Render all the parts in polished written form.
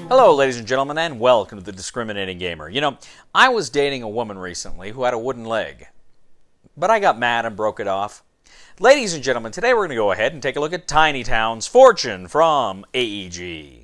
Hello, ladies and gentlemen, and welcome to The Discriminating Gamer. You know, I was dating a woman recently who had a wooden leg, but I got mad and broke it off. Ladies and gentlemen, today we're going to go ahead and take a look at Tiny Town's Fortune from AEG.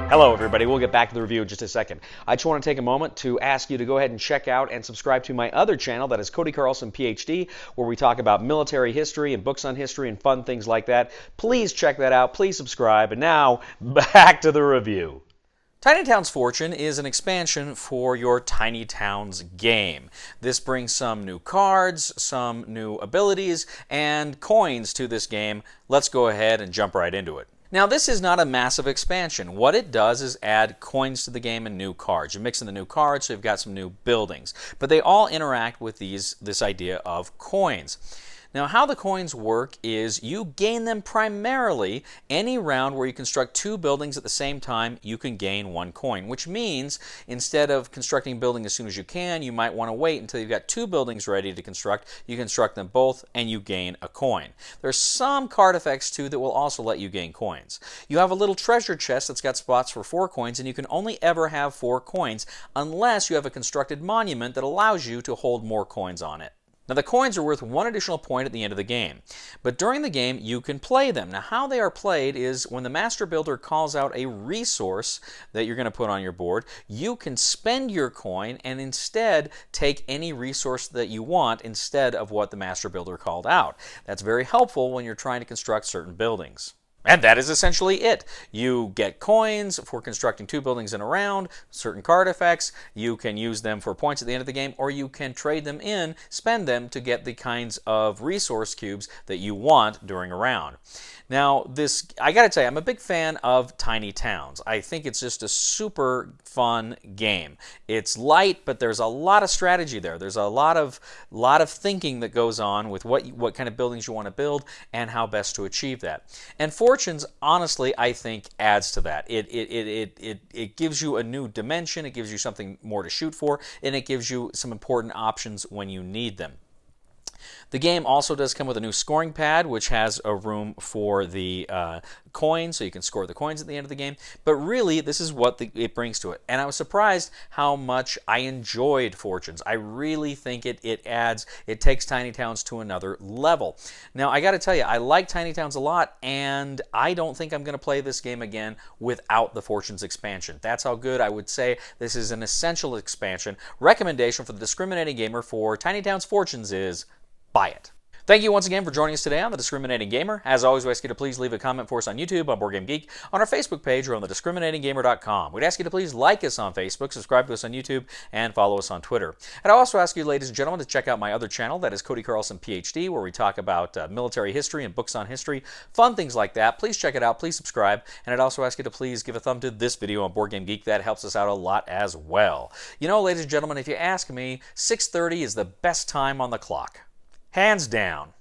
Hello everybody, we'll get back to the review in just a second. I just want to take a moment to ask you to go ahead and check out and subscribe to my other channel, that is Cody Carlson PhD, where we talk about military history and books on history and fun things like that. Please check that out, please subscribe, and now, back to the review. Tiny Town's Fortune is an expansion for your Tiny Towns game. This brings some new cards, some new abilities, and coins to this game. Let's go ahead and jump right into it. Now, this is not a massive expansion. What it does is add coins to the game and new cards. You mix in the new cards, so you've got some new buildings. But they all interact with this idea of coins. Now, how the coins work is you gain them primarily any round where you construct two buildings at the same time, you can gain one coin, which means instead of constructing a building as soon as you can, you might want to wait until you've got two buildings ready to construct. You construct them both and you gain a coin. There's some card effects too that will also let you gain coins. You have a little treasure chest that's got spots for 4 coins, and you can only ever have 4 coins unless you have a constructed monument that allows you to hold more coins on it. Now, the coins are worth 1 additional point at the end of the game, but during the game you can play them. Now, how they are played is when the Master Builder calls out a resource that you're going to put on your board, you can spend your coin and instead take any resource that you want instead of what the Master Builder called out. That's very helpful when you're trying to construct certain buildings. And that is essentially it. You get coins for constructing 2 buildings in a round, certain card effects. You can use them for points at the end of the game, or you can trade them in, spend them to get the kinds of resource cubes that you want during a round. Now, I gotta tell you, I'm a big fan of Tiny Towns. I think it's just a super fun game. It's light, but there's a lot of strategy there. There's a lot of thinking that goes on with what kind of buildings you want to build and how best to achieve that. And Fortunes, honestly, I think adds to that. It gives you a new dimension, it gives you something more to shoot for, and it gives you some important options when you need them. The game also does come with a new scoring pad, which has a room for the coins, so you can score the coins at the end of the game. But really, this is what it brings to it. And I was surprised how much I enjoyed Fortunes. I really think it takes Tiny Towns to another level. Now, I got to tell you, I like Tiny Towns a lot, and I don't think I'm going to play this game again without the Fortunes expansion. That's how good I would say this is an essential expansion. Recommendation for the discriminating gamer for Tiny Towns Fortunes is buy it. Thank you once again for joining us today on The Discriminating Gamer. As always, we ask you to please leave a comment for us on YouTube, on Board Game Geek, on our Facebook page, or on thediscriminatinggamer.com. We'd ask you to please like us on Facebook, subscribe to us on YouTube, and follow us on Twitter. And I also ask you, ladies and gentlemen, to check out my other channel, that is Cody Carlson PhD, where we talk about military history and books on history, fun things like that. Please check it out, please subscribe, and I'd also ask you to please give a thumb to this video on Board Game Geek. That helps us out a lot as well. You know, ladies and gentlemen, if you ask me, 6:30 is the best time on the clock. Hands down.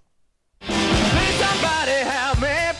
Please somebody help me.